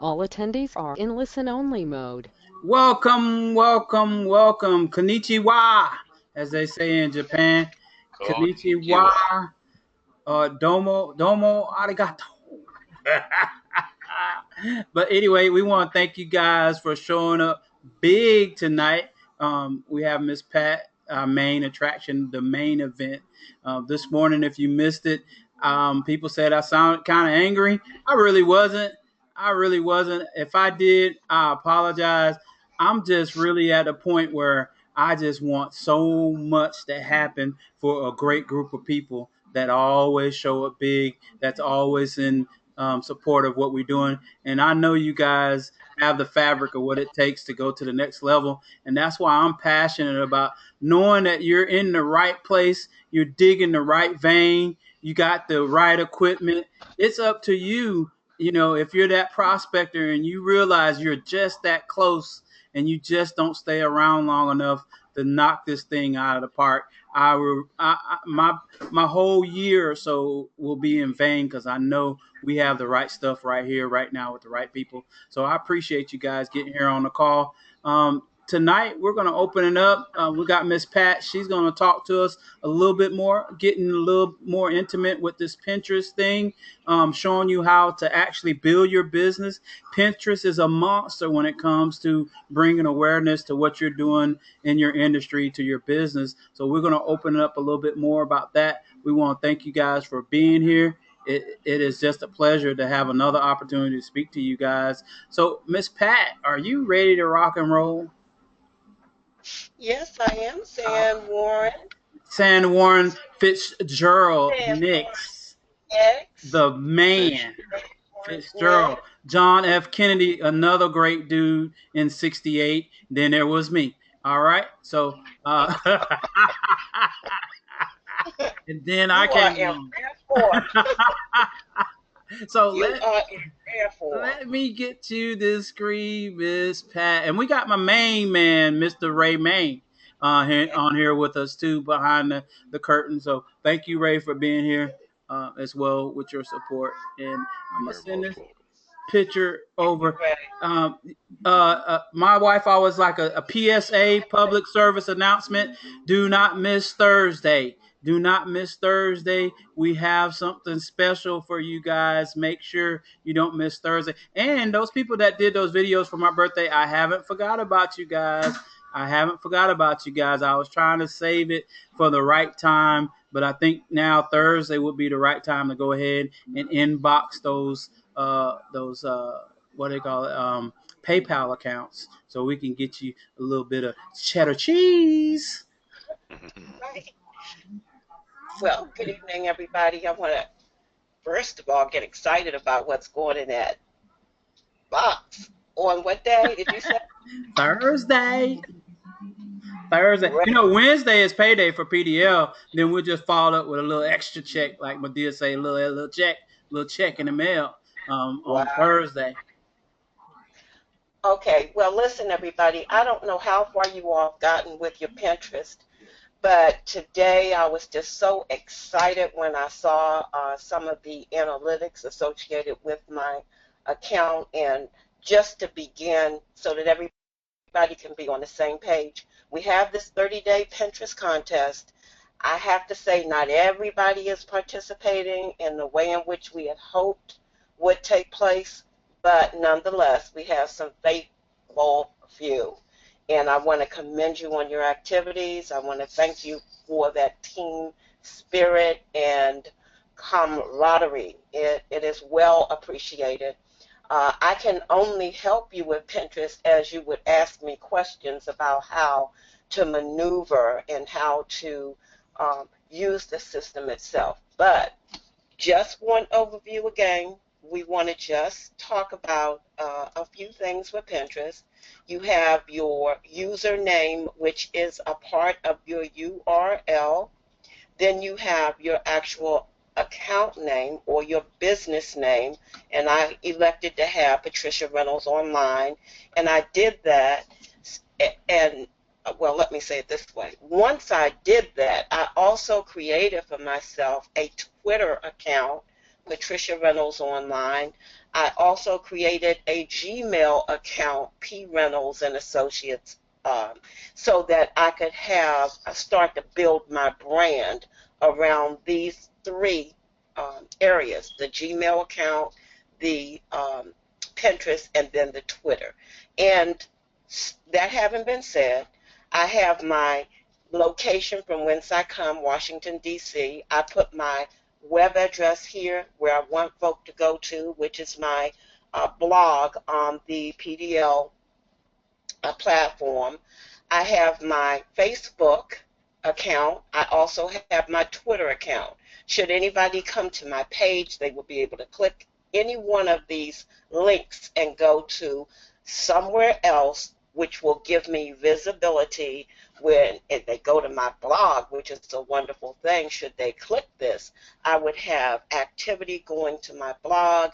All attendees are in listen-only mode. Welcome, welcome, welcome. Konnichiwa, as they say in Japan. Konnichiwa. Konnichiwa. Domo, arigato. But anyway, we want to thank you guys for showing up big tonight. We have Miss Pat, our main attraction, the main event. This morning, if you missed it, people said I sounded kind of angry. I really wasn't. I really wasn't. If I did, I apologize. I'm just really at a point where I just want so much to happen for a great group of people that always show up big, that's always in support of what we're doing. And I know you guys have the fabric of what it takes to go to the next level. And that's why I'm passionate about knowing that you're in the right place, you're digging the right vein, you got the right equipment. It's up to you. You know, if you're that prospector and you realize you're just that close and you just don't stay around long enough to knock this thing out of the park, my whole year or so will be in vain because I know we have the right stuff right here, right now, with the right people. So I appreciate you guys getting here on the call. Tonight we're going to open it up. We got Miss Pat. She's going to talk to us a little bit more, getting a little more intimate with this Pinterest thing, showing you how to actually build your business. Pinterest is a monster when it comes to bringing awareness to what you're doing in your industry, to your business. So we're going to open it up a little bit more about that. We want to thank you guys for being here. It is just a pleasure to have another opportunity to speak to you guys. So, Miss Pat, are you ready to rock and roll? Yes, I am Uh, Sam Warren. San Warren Fitzgerald Sam Warren Nix, X. the Patricia man. Warren Fitzgerald. Nix. John F. Kennedy, another great dude in 68. Then there was me. All right. So, and then I You are came in along. rare form. So You let are in rare form. let me get to this screen, Miss Pat. And we got my main man, Mr. Ray Main, on here with us too, behind the curtain. So thank you, Ray, for being here as well with your support. And I'm gonna You're send most this welcome. picture Thank you, over. Ray. Um, my wife always like a PSA, public service announcement. Do not miss Thursday. Do not miss Thursday. We have something special for you guys. Make sure you don't miss Thursday. And those people that did those videos for my birthday, I haven't forgot about you guys. I haven't forgot about you guys. I was trying to save it for the right time, but I think now Thursday would be the right time to go ahead and inbox those what they call it, PayPal accounts, so we can get you a little bit of cheddar cheese. Right. Well, good evening, everybody. I want to first of all get excited about what's going in that box. On what day did you say? Thursday. Thursday. You Great. know, Wednesday is payday for PDL. Then we'll just follow up with a little extra check, like Medea say, little check in the mail on Wow. Thursday. Okay. Well, listen, everybody. I don't know how far you all have gotten with your Pinterest. But today I was just so excited when I saw some of the analytics associated with my account. And just to begin, so that everybody can be on the same page, we have this 30-day Pinterest contest. I have to say, not everybody is participating in the way in which we had hoped would take place, but nonetheless, we have some faithful few. And I want to commend you on your activities. I want to thank you for that team spirit and camaraderie. It is well appreciated. I can only help you with Pinterest as you would ask me questions about how to maneuver and how to use the system itself. But just one overview again. We want to just talk about a few things with Pinterest. You have your username, which is a part of your URL. Then you have your actual account name or your business name. And I elected to have Patricia Reynolds Online. And I did that. And well, let me say it this way. Once I did that, I also created for myself a Twitter account, Patricia Reynolds Online. I also created a Gmail account, P Reynolds and Associates, so that I could start to build my brand around these three areas: the Gmail account, the Pinterest, and then the Twitter. And that having been said, I have my location from whence I come, Washington, D.C. I put my web address here where I want folk to go to, which is my blog on the PDL platform. I have my Facebook account. I also have my Twitter account. Should anybody come to my page, they will be able to click any one of these links and go to somewhere else, which will give me visibility when if they go to my blog, which is a wonderful thing. Should they click this, I would have activity going to my blog,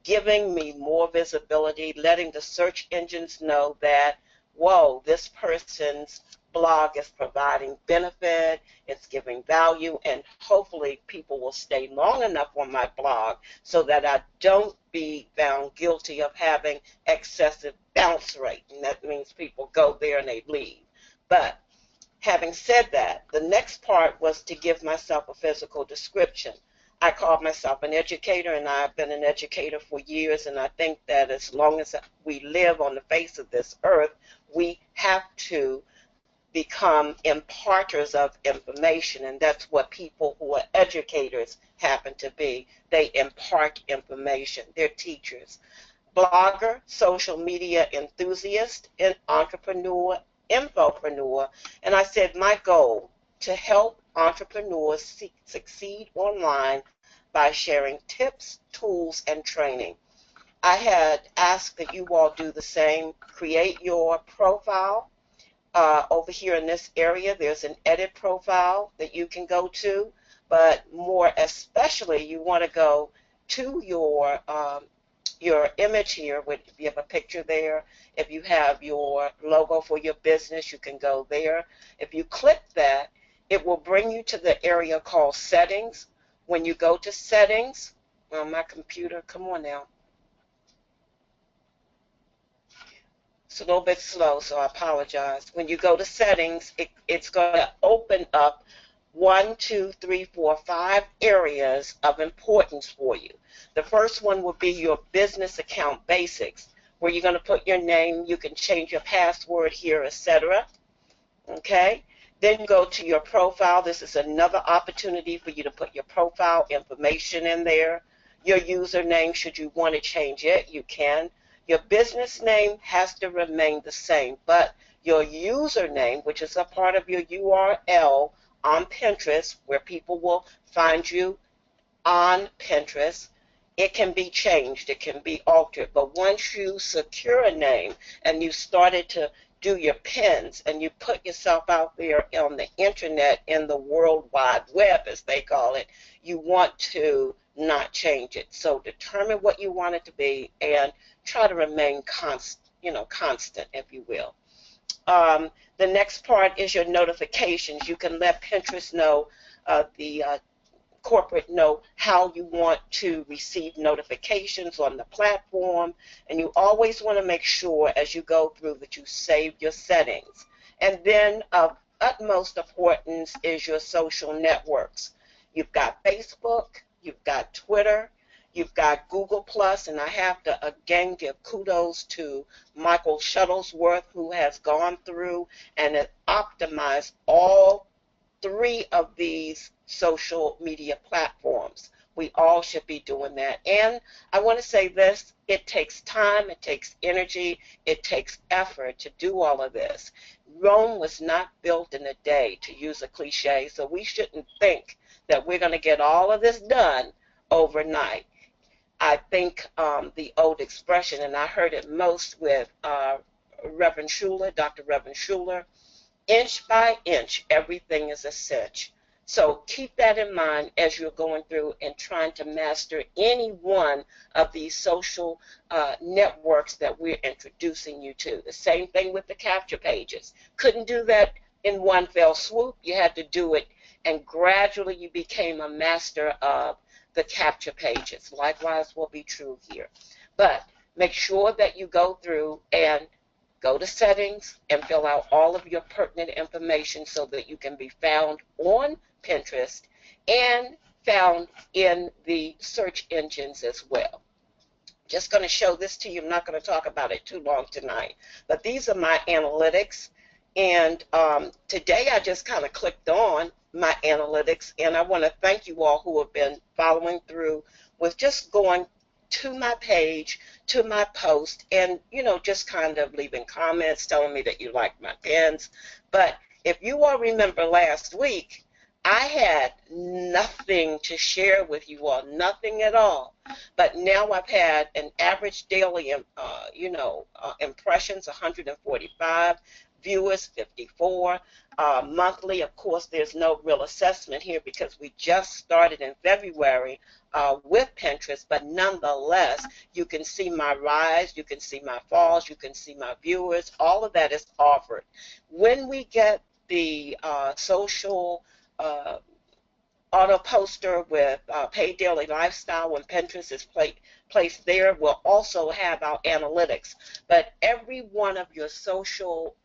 giving me more visibility, letting the search engines know that, whoa, this person's blog is providing benefit, it's giving value, and hopefully people will stay long enough on my blog so that I don't be found guilty of having excessive bounce rate. And that means people go there and they leave. But having said that, the next part was to give myself a physical description. I called myself an educator, and I've been an educator for years, and I think that as long as we live on the face of this earth, we have to become imparters of information, and that's what people who are educators happen to be. They impart information. They're teachers. Blogger, social media enthusiast, and entrepreneur, infopreneur, and I said my goal to help entrepreneurs succeed online by sharing tips, tools, and training. I had asked that you all do the same. Create your profile. Over here in this area, there's an edit profile that you can go to, but more especially, you want to go to your image here. If you have a picture there, if you have your logo for your business, you can go there. If you click that, it will bring you to the area called Settings. When you go to Settings, on my computer, come on now. It's a little bit slow, so I apologize. When you go to Settings, it's going to open up 1, 2, 3, 4, 5 areas of importance for you. The first one will be your business account basics, where you're going to put your name, you can change your password here, etc. Okay? Then go to your profile. This is another opportunity for you to put your profile information in there. Your username, should you want to change it, you can. Your business name has to remain the same, but your username, which is a part of your URL on Pinterest, where people will find you on Pinterest, it can be changed, it can be altered. But once you secure a name and you started to do your pins and you put yourself out there on the internet, in the World Wide Web, as they call it, you want to not change it. So determine what you want it to be and try to remain constant, if you will. The next part is your notifications. You can let Pinterest know, the corporate know how you want to receive notifications on the platform, and you always want to make sure as you go through that you save your settings. And then of utmost importance is your social networks. You've got Facebook, you've got Twitter, you've got Google Plus, and I have to again give kudos to Michael Shuttlesworth, who has gone through and has optimized all 3 of these social media platforms. We all should be doing that. And I want to say this, it takes time, it takes energy, it takes effort to do all of this. Rome was not built in a day, to use a cliche, so we shouldn't think that we're going to get all of this done overnight. I think the old expression, and I heard it most with Reverend Schuler, Dr. Reverend Schuler, inch by inch, everything is a cinch. So keep that in mind as you're going through and trying to master any one of these social networks that we're introducing you to. The same thing with the capture pages. Couldn't do that in one fell swoop. You had to do it, and gradually you became a master of the capture pages. Likewise will be true here. But make sure that you go through and go to settings and fill out all of your pertinent information so that you can be found on Pinterest and found in the search engines as well. Just going to show this to you. I'm not going to talk about it too long tonight, but these are my analytics. And today I just kind of clicked on my analytics, and I want to thank you all who have been following through with just going to my page, to my post, and, you know, just kind of leaving comments telling me that you like my pins. But if you all remember last week, I had nothing to share with you all, nothing at all. But now I've had an average daily, impressions, 145, viewers, 54. Monthly, of course, there's no real assessment here because we just started in February with Pinterest, but nonetheless, you can see my rise, you can see my falls, you can see my viewers. All of that is offered. When we get the social auto poster with paid daily lifestyle, when Pinterest is placed there, we'll also have our analytics. But every one of your social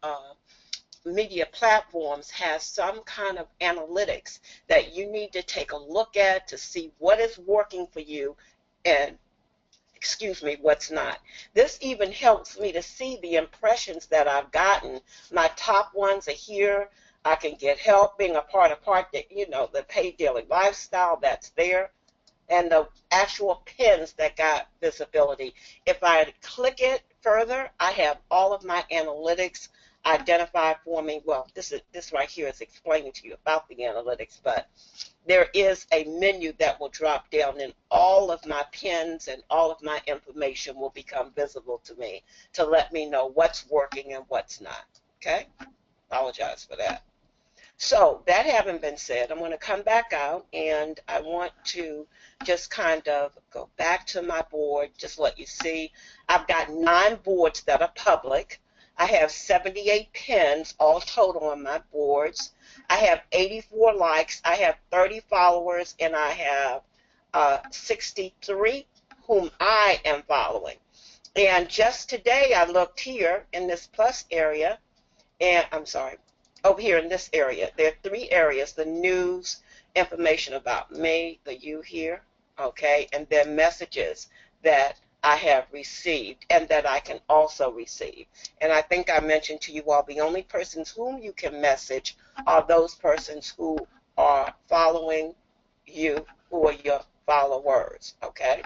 media platforms has some kind of analytics that you need to take a look at to see what is working for you and what's not. This even helps me to see the impressions that I've gotten. My top ones are here. I can get help being a part of the paid daily lifestyle, that's there. And the actual pins that got visibility. If I click it further, I have all of my analytics identified for me. Well, this right here is explaining to you about the analytics, but there is a menu that will drop down and all of my pins and all of my information will become visible to me to let me know what's working and what's not. Okay? Apologize for that. So that having been said, I'm going to come back out and I want to just kind of go back to my board, just let you see. I've got 9 boards that are public. I have 78 pins all total on my boards. I have 84 likes. I have 30 followers, and I have 63 whom I am following. And just today I looked here in this plus area, and I'm sorry, over here in this area. There are 3 areas: the news, information about me, the you here, okay, and then messages that I have received and that I can also receive. And I think I mentioned to you all the only persons whom you can message are those persons who are following you, who are your followers, okay?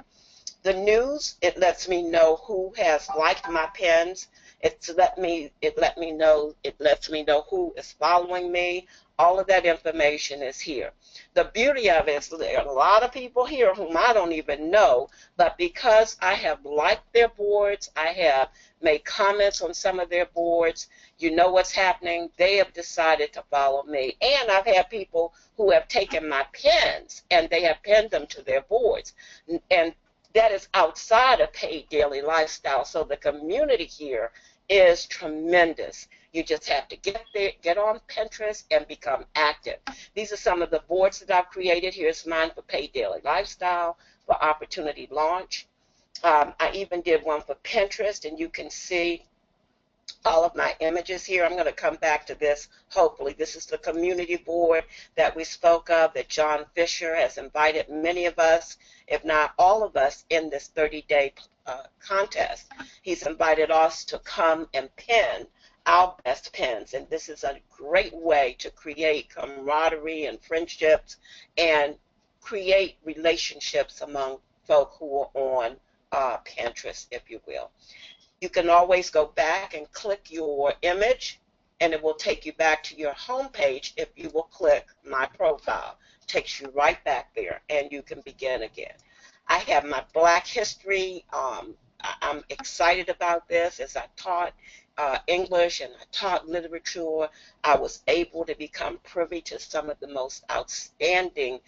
The news, it lets me know who has liked my pins. It lets me know who is following me. All of that information is here. The beauty of it is there are a lot of people here whom I don't even know, but because I have liked their boards, I have made comments on some of their boards, you know what's happening, they have decided to follow me. And I've had people who have taken my pins and they have pinned them to their boards. And that is outside of paid daily lifestyle. So the community here is tremendous. You just have to get there, get on Pinterest, and become active. These are some of the boards that I've created. Here's mine for paid daily lifestyle, for opportunity launch. I even did one for Pinterest, and you can see all of my images here. I'm going to come back to this, hopefully. This is the community board that we spoke of, that John Fisher has invited many of us, if not all of us, in this 30-day contest. He's invited us to come and pin our best pins, and this is a great way to create camaraderie and friendships and create relationships among folk who are on Pinterest, if you will. You can always go back and click your image, and it will take you back to your home page if you will click my profile. It takes you right back there, and you can begin again. I have my Black History. I'm excited about this. As I taught English and I taught literature, I was able to become privy to some of the most outstanding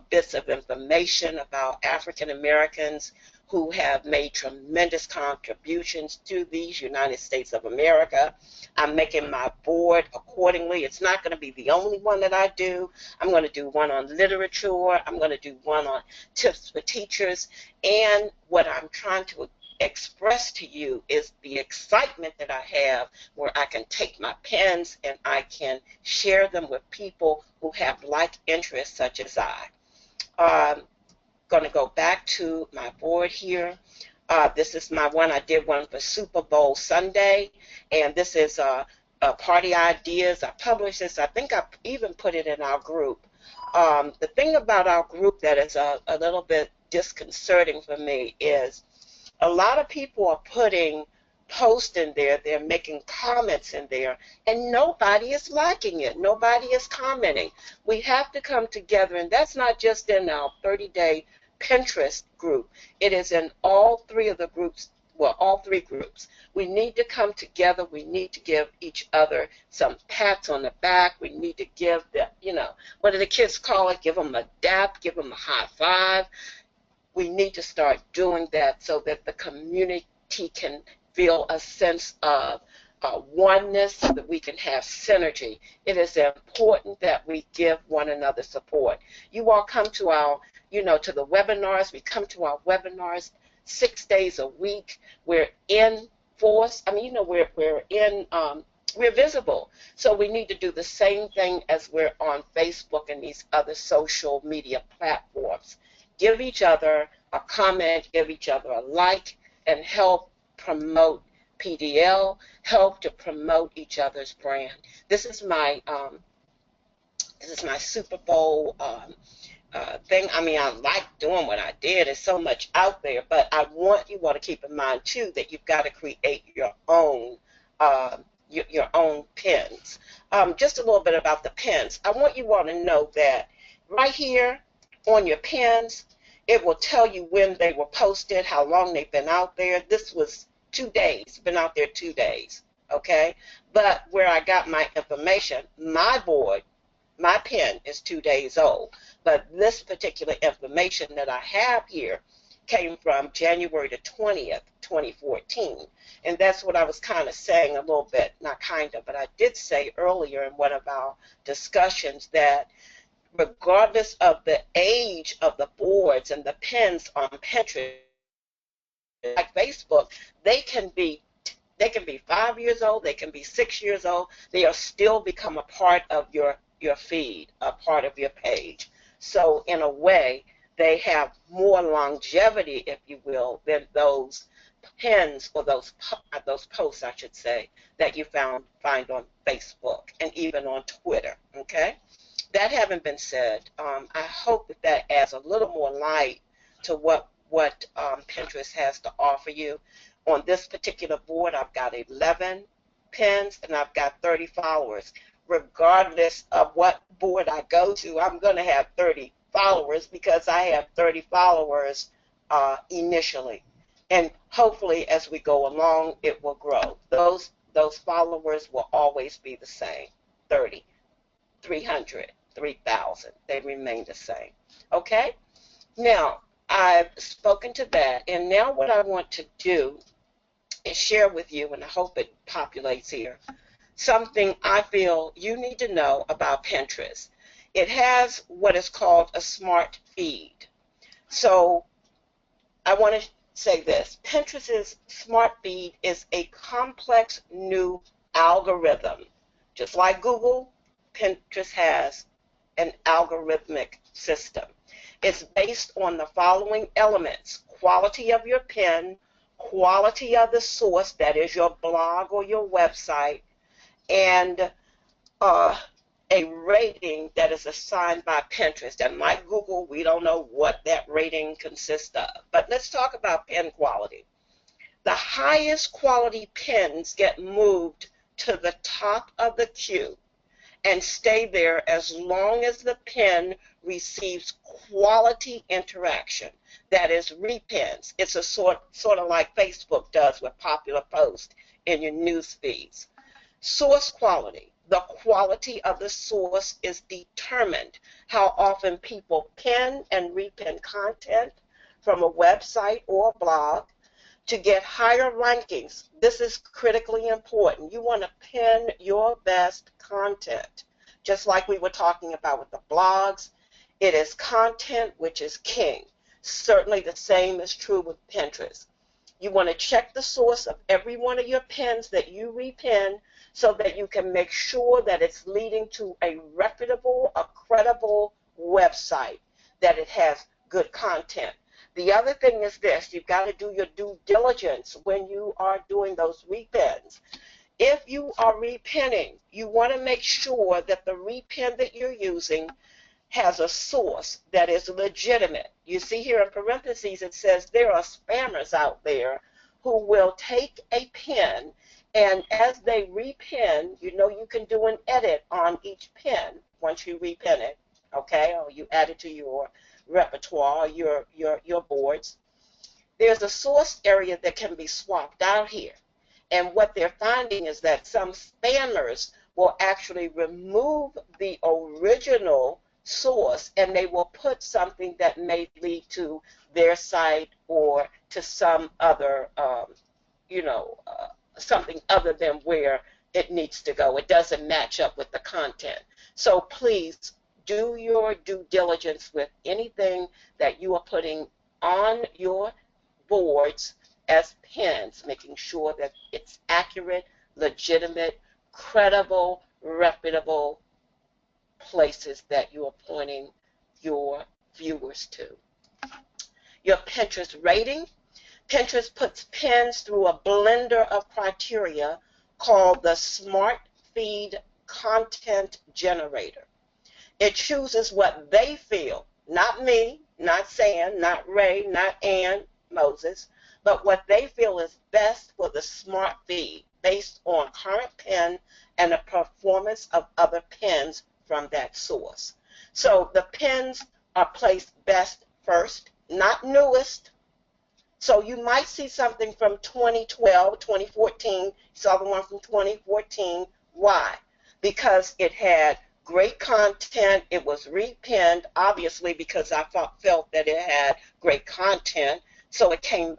bits of information about African Americans who have made tremendous contributions to these United States of America. I'm making my board accordingly. It's not going to be the only one that I do. I'm going to do one on literature. I'm going to do one on tips for teachers. And what I'm trying to express to you is the excitement that I have where I can take my pens and I can share them with people who have like interests such as I. Going to go back to my board here. This is my one. I did one for Super Bowl Sunday, and this is Party Ideas. I published this. I think I even put it in our group. The thing about our group that is a little bit disconcerting for me is a lot of people are putting posts in there, they're making comments in there, and nobody is liking it. Nobody is commenting. We have to come together, and that's not just in our 30-day Pinterest group. It is in all three of the groups, well, all three groups. We need to come together. We need to give each other some pats on the back. We need to give the, what do the kids call it? Give them a dap, give them a high five. We need to start doing that so that the community can feel a sense of oneness, so that we can have synergy. It is important that we give one another support. You all come to our, to the webinars. We come to our webinars 6 days a week. We're in force. I mean, we're visible. So we need to do the same thing as we're on Facebook and these other social media platforms. Give each other a comment, give each other a like, and help promote PDL, help to promote each other's brand. This is my Super Bowl thing. I mean, I like doing what I did. There's so much out there, but I want you all to keep in mind too that you've got to create your own pins. Just a little bit about the pins. I want you all to know that right here on your pins, it will tell you when they were posted, how long they've been out there. This was 2 days, been out there 2 days, okay? But where I got my information, my board, my pin is 2 days old. But this particular information that I have here came from January the 20th, 2014. And that's what I was kind of saying a little bit, not kind of, but I did say earlier in one of our discussions that regardless of the age of the boards and the pins on Pinterest, like Facebook, they can be 5 years old, they can be 6 years old, they are still become a part of your feed, a part of your page. So in a way, they have more longevity, if you will, than those pins or those posts, I should say, that you find on Facebook and even on Twitter, okay? That having been said, I hope that adds a little more light to what Pinterest has to offer you. On this particular board, I've got 11 pins and I've got 30 followers. Regardless of what board I go to, I'm going to have 30 followers because I have 30 followers initially. And hopefully, as we go along, it will grow. Those followers will always be the same, 30, 300. 3,000. They remain the same. Okay? Now, I've spoken to that, and now what I want to do is share with you, and I hope it populates here, something I feel you need to know about Pinterest. It has what is called a smart feed. So I want to say this. Pinterest's smart feed is a complex new algorithm. Just like Google, Pinterest has an algorithmic system. It's based on the following elements: quality of your pin, quality of the source, that is your blog or your website, and a rating that is assigned by Pinterest. And like Google, we don't know what that rating consists of. But let's talk about pin quality. The highest quality pins get moved to the top of the queue and stay there as long as the pin receives quality interaction. That is repins. It's a sort of like Facebook does with popular posts in your news feeds. Source quality. The quality of the source is determined how often people pin and repin content from a website or a blog. To get higher rankings, this is critically important. You want to pin your best content. Just like we were talking about with the blogs, it is content which is king. Certainly the same is true with Pinterest. You want to check the source of every one of your pens that you repin so that you can make sure that it's leading to a reputable, a credible website, that it has good content. The other thing is this: you've got to do your due diligence when you are doing those repins. If you are repinning, you want to make sure that the repin that you're using has a source that is legitimate. You see here in parentheses it says there are spammers out there who will take a pen, and as they repin, you know, you can do an edit on each pen once you repin it, okay, or you add it to your repertoire, your boards. There's a source area that can be swapped out here. And what they're finding is that some spammers will actually remove the original source, and they will put something that may lead to their site or to some other, something other than where it needs to go. It doesn't match up with the content. So please do your due diligence with anything that you are putting on your boards as pens, making sure that it's accurate, legitimate, credible, reputable places that you are pointing your viewers to. Your Pinterest rating. Pinterest puts pens through a blender of criteria called the Smart Feed Content Generator. It chooses what they feel, not me, not Sam, not Ray, not Ann, Moses, but what they feel is best for the smart feed based on current pen and the performance of other pens from that source. So the pens are placed best first, not newest. So you might see something from 2012, 2014, you saw the one from 2014. Why? Because it had great content, it was repinned, obviously because I felt that it had great content, so it came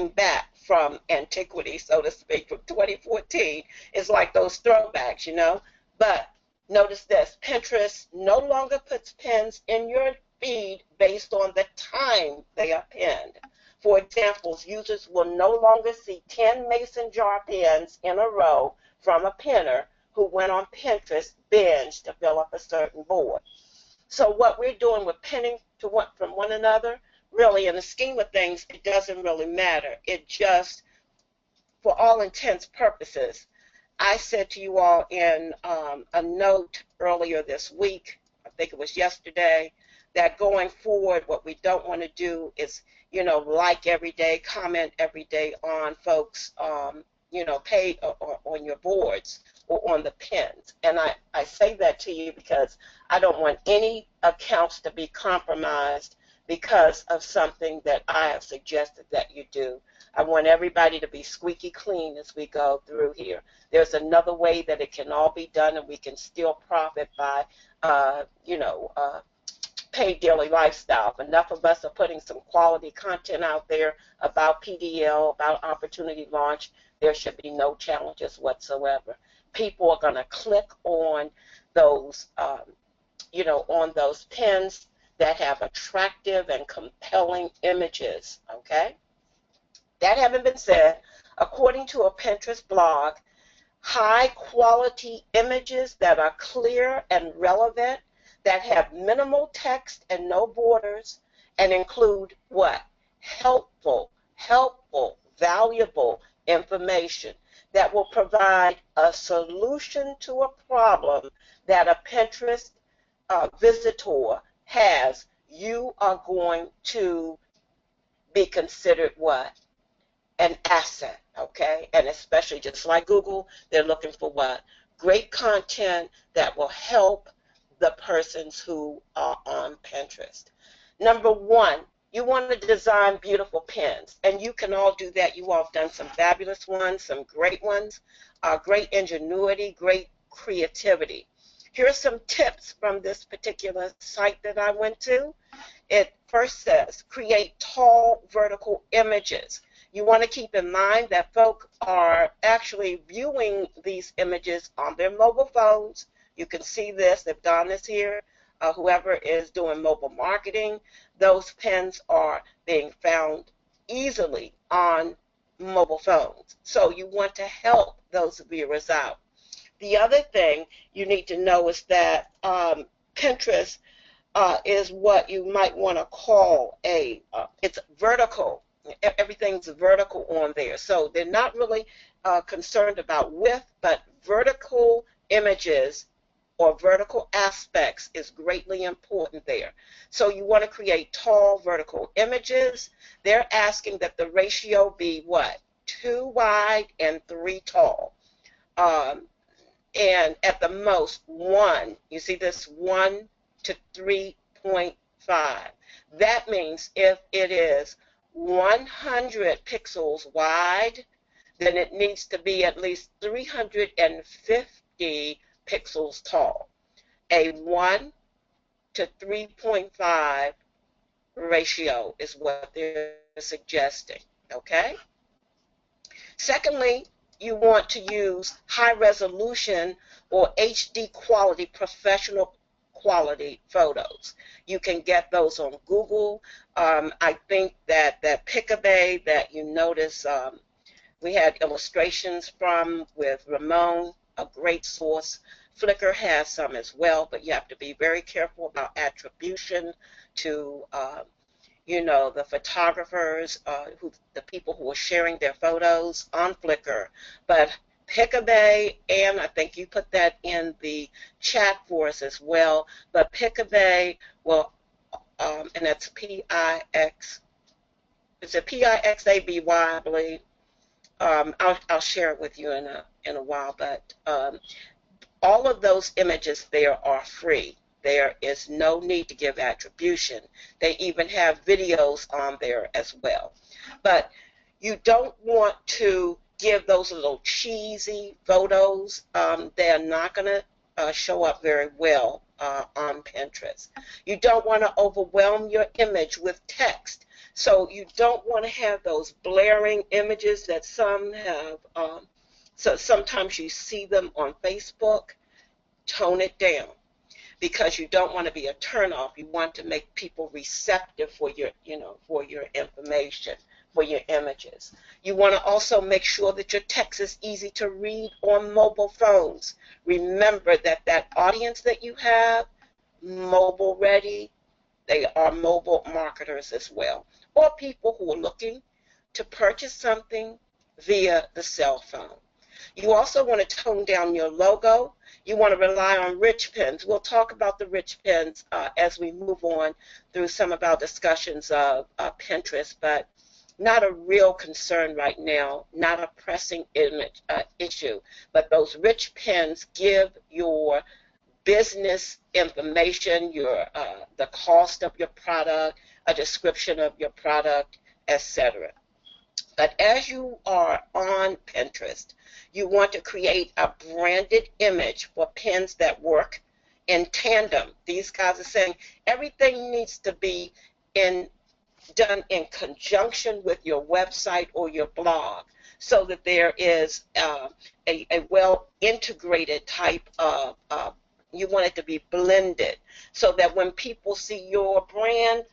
back from antiquity, so to speak, from 2014. It's like those throwbacks, you know. But notice this: Pinterest no longer puts pens in your feed based on the time they are pinned. For example, users will no longer see 10 mason jar pens in a row from a pinner who went on Pinterest binge to fill up a certain board. So what we're doing with pinning from one another, really, in the scheme of things, it doesn't really matter. It just, for all intents purposes, I said to you all in a note earlier this week, I think it was yesterday, that going forward, what we don't want to do is, like every day, comment every day on folks, paid on your boards or on the pins. And I say that to you because I don't want any accounts to be compromised because of something that I have suggested that you do. I want everybody to be squeaky clean as we go through here. There's another way that it can all be done, and we can still profit by, paid daily lifestyle. If enough of us are putting some quality content out there about PDL, about opportunity launch, there should be no challenges whatsoever. People are going to click on those, on those pins that have attractive and compelling images, okay? That having been said, according to a Pinterest blog, high quality images that are clear and relevant, that have minimal text and no borders, and include what? Helpful, valuable information that will provide a solution to a problem that a Pinterest visitor has. You are going to be considered what? An asset, okay? And especially just like Google, they're looking for what? Great content that will help the persons who are on Pinterest. Number one, you want to design beautiful pins, and you can all do that. You all have done some fabulous ones, some great ones, great ingenuity, great creativity. Here are some tips from this particular site that I went to. It first says, create tall vertical images. You want to keep in mind that folk are actually viewing these images on their mobile phones. You can see this if Don is here, whoever is doing mobile marketing. Those pins are being found easily on mobile phones. So you want to help those viewers out. The other thing you need to know is that Pinterest is what you might want to call it's vertical. Everything's vertical on there. So they're not really concerned about width, but vertical images or vertical aspects is greatly important there. So you want to create tall vertical images. They're asking that the ratio be what? 2 wide and 3 tall. And at the most 1. You see this 1 to 3.5. That means if it is 100 pixels wide, then it needs to be at least 350 pixels tall. A 1 to 3.5 ratio is what they're suggesting, okay? Secondly, you want to use high resolution or HD quality, professional quality photos. You can get those on Google. I think that Picabay that you notice we had illustrations from with Ramon, a great source. Flickr has some as well, but you have to be very careful about attribution to the photographers, the people who are sharing their photos on Flickr. But Picabay, and I think you put that in the chat for us as well, but Picabay will, and that's P-I-X, is it P-I-X-A-B-Y, I believe. I'll share it with you in a while, but all of those images there are free. There is no need to give attribution. They even have videos on there as well. But you don't want to give those little cheesy photos. They're not going to show up very well on Pinterest. You don't want to overwhelm your image with text. So you don't want to have those blaring images that some have. So sometimes you see them on Facebook. Tone it down, because you don't want to be a turnoff. You want to make people receptive for your, for your information, for your images. You want to also make sure that your text is easy to read on mobile phones. Remember that audience that you have, mobile ready, they are mobile marketers as well, or people who are looking to purchase something via the cell phone. You also want to tone down your logo. You want to rely on rich pins. We'll talk about the rich pins as we move on through some of our discussions of Pinterest, but not a real concern right now, not a pressing issue. But those rich pins give your business information, the cost of your product, a description of your product, etc. But as you are on Pinterest, you want to create a branded image for pins that work in tandem. These guys are saying everything needs to be done in conjunction with your website or your blog, so that there is a well-integrated type of, you want it to be blended, so that when people see your brand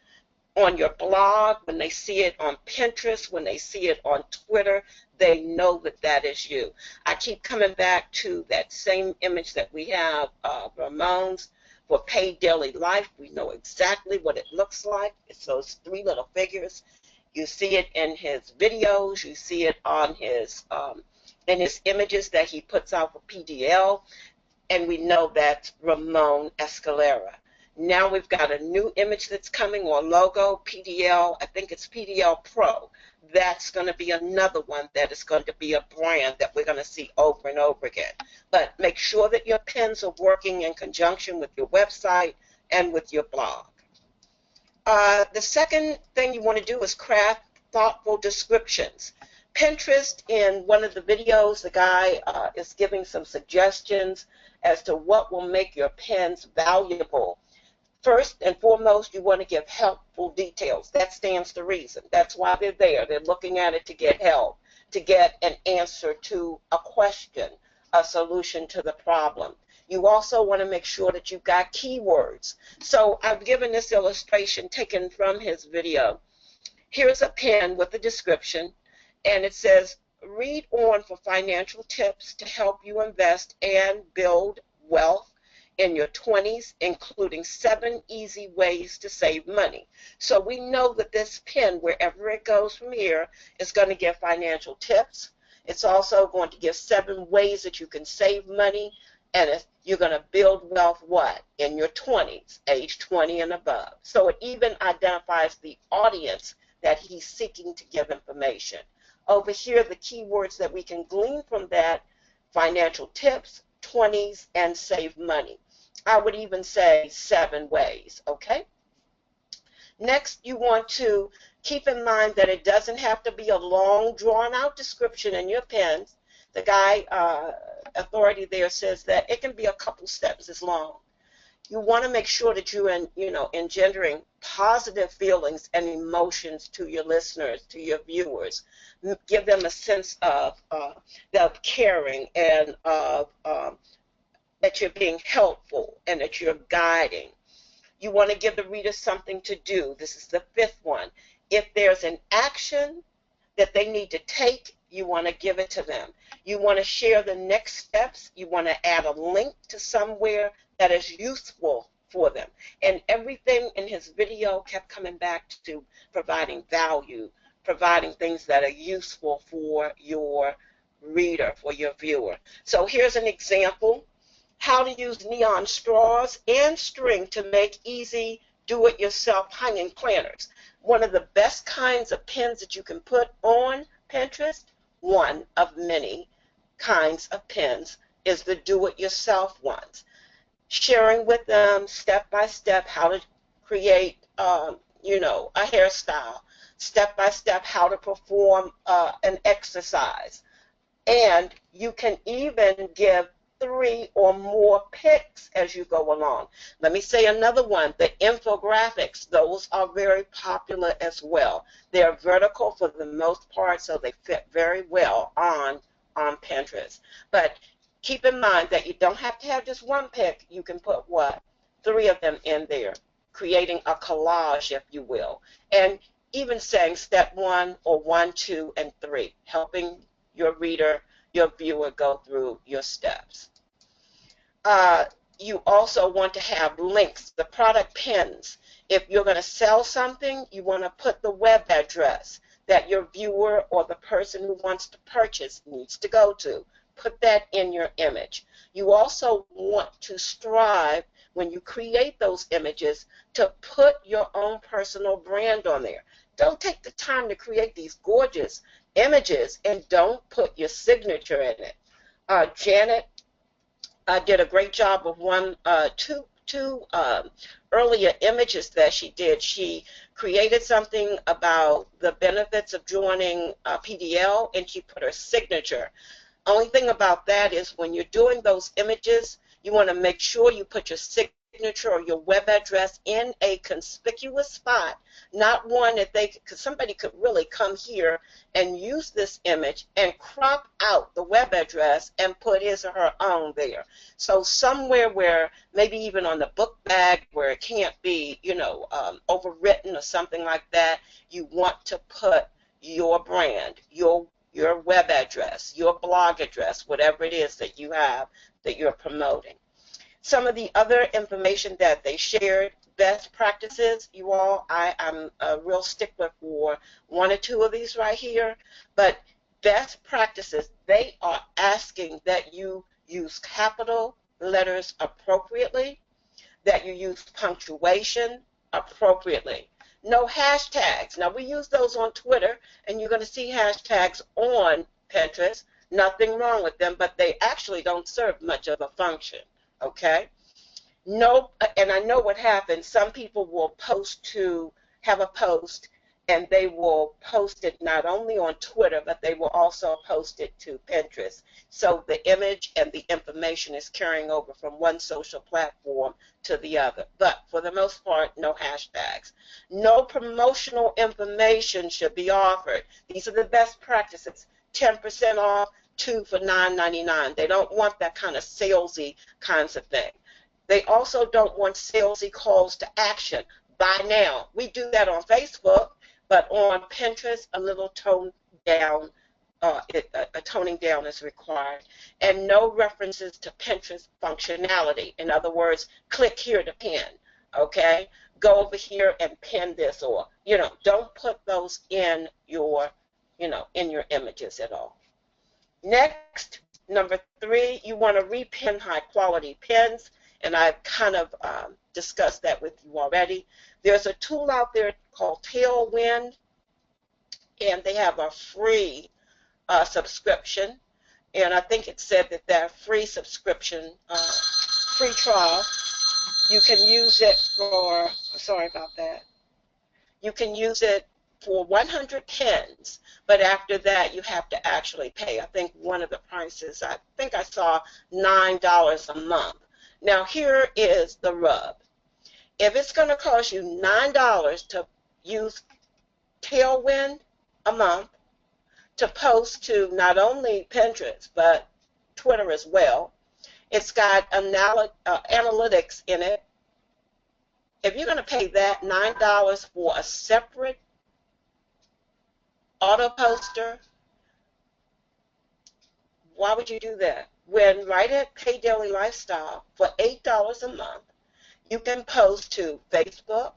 on your blog, when they see it on Pinterest, when they see it on Twitter, they know that that is you. I keep coming back to that same image that we have of Ramon's for Paid Daily Life. We know exactly what it looks like. It's those 3 little figures. You see it in his videos. You see it on his in his images that he puts out for PDL, and we know that's Ramon Escalera. Now we've got a new image that's coming, or logo, PDL, I think it's PDL Pro. That's going to be another one that is going to be a brand that we're going to see over and over again. But make sure that your pins are working in conjunction with your website and with your blog. The second thing you want to do is craft thoughtful descriptions. Pinterest, in one of the videos, the guy is giving some suggestions as to what will make your pins valuable. First and foremost, you want to give helpful details. That stands to reason. That's why they're there. They're looking at it to get help, to get an answer to a question, a solution to the problem. You also want to make sure that you've got keywords. So I've given this illustration taken from his video. Here's a pen with a description, and it says, read on for financial tips to help you invest and build wealth in your 20s, including 7 easy ways to save money. So we know that this pen, wherever it goes from here, is going to give financial tips. It's also going to give 7 ways that you can save money, and you're going to build wealth what? In your 20s, age 20 and above. So it even identifies the audience that he's seeking to give information. Over here, the keywords that we can glean from that: financial tips, 20s, and save money. I would even say 7 ways, okay? Next, you want to keep in mind that it doesn't have to be a long, drawn-out description in your pens. The guy, authority there, says that it can be a couple sentences long. You want to make sure that you're engendering positive feelings and emotions to your listeners, to your viewers. Give them a sense of caring and of that you're being helpful and that you're guiding. You want to give the reader something to do. This is the 5th one. If there's an action that they need to take, you want to give it to them. You want to share the next steps. You want to add a link to somewhere that is useful for them. And everything in his video kept coming back to providing value, providing things that are useful for your reader, for your viewer. So here's an example: how to use neon straws and string to make easy do-it-yourself hanging planners. One of the best kinds of pens that you can put on Pinterest, one of many kinds of pens, is the do-it-yourself ones. Sharing with them step-by-step how to create, a hairstyle, step-by-step how to perform an exercise. And you can even give 3 or more picks as you go along. Let me say another one: the infographics. Those are very popular as well. They're vertical for the most part, so they fit very well on Pinterest. But keep in mind that you don't have to have just one pick. You can put 3 of them in there, creating a collage, if you will. And even saying step 1 or 1, 2, and 3, helping your reader, your viewer, go through your steps. You also want to have links, the product pins. If you're going to sell something, you want to put the web address that your viewer or the person who wants to purchase needs to go to. Put that in your image. You also want to strive, when you create those images, to put your own personal brand on there. Don't take the time to create these gorgeous images and don't put your signature in it. Janet did a great job of two earlier images that she did. She created something about the benefits of joining PDL, and she put her signature. Only thing about that is when you're doing those images, you want to make sure you put your signature or your web address in a conspicuous spot, not one that because somebody could really come here and use this image and crop out the web address and put his or her own there. So somewhere where maybe even on the book bag where it can't be, overwritten or something like that, you want to put your brand, your web address, your blog address, whatever it is that you have that you're promoting. Some of the other information that they shared, best practices, you all, I'm a real stickler for 1 or 2 of these right here, but best practices, they are asking that you use capital letters appropriately, that you use punctuation appropriately. No hashtags. Now, we use those on Twitter, and you're going to see hashtags on Pinterest. Nothing wrong with them, but they actually don't serve much of a function. Okay? No, and I know what happens. Some people will have a post, and they will post it not only on Twitter, but they will also post it to Pinterest. So the image and the information is carrying over from one social platform to the other. But for the most part, no hashtags. No promotional information should be offered. These are the best practices. 10% off, 2 for $9.99. They don't want that kind of salesy kinds of thing. They also don't want salesy calls to action. Buy now. We do that on Facebook. but on Pinterest, a little tone down, a toning down is required, and no references to Pinterest functionality. In other words, click here to pin, okay? Go over here and pin this, or, don't put those in your, in your images at all. Next, number 3, you want to repin high quality pins, and I've kind of discussed that with you already. There's a tool out there called Tailwind, and they have a free subscription, and I think it said that their free subscription, free trial, you can use it for, sorry about that, you can use it for 100 pins, but after that you have to actually pay. I think one of the prices, I think I saw $9 a month. Now here is the rub. If it's going to cost you $9 to use Tailwind a month to post to not only Pinterest but Twitter as well, it's got analytics in it. If you're going to pay that $9 for a separate auto poster, why would you do that? When right at Pay Daily Lifestyle for $8 a month, you can post to Facebook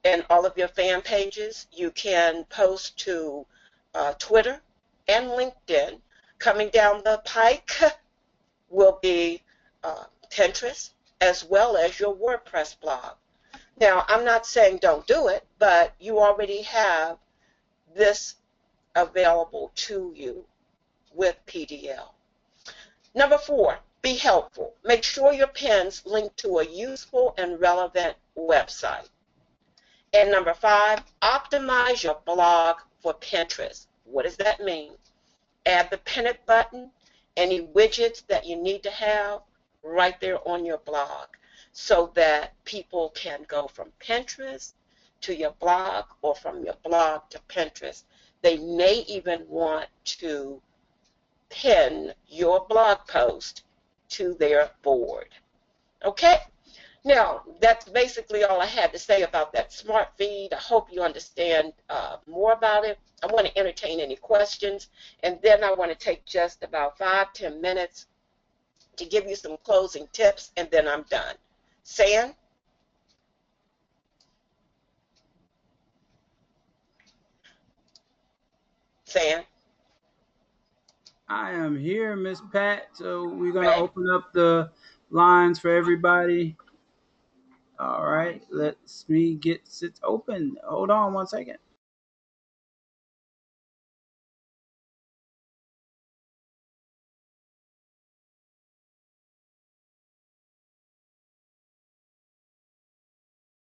and all of your fan pages. You can post to Twitter and LinkedIn. Coming down the pike will be Pinterest as well as your WordPress blog. Now, I'm not saying don't do it, but you already have this available to you with PDL. Number 4, be helpful. Make sure your pins link to a useful and relevant website. And number 5, optimize your blog for Pinterest. What does that mean? Add the pin it button, any widgets that you need to have right there on your blog so that people can go from Pinterest to your blog or from your blog to Pinterest. They may even want to pin your blog post to their board. Okay? Now, that's basically all I had to say about that smart feed. I hope you understand more about it. I want to entertain any questions, and then I want to take just about 5-10 minutes to give you some closing tips, and then I'm done. San? San? I am here, Miss Pat. So we're gonna open up the lines for everybody. All right, let's me get it open. Hold on one second.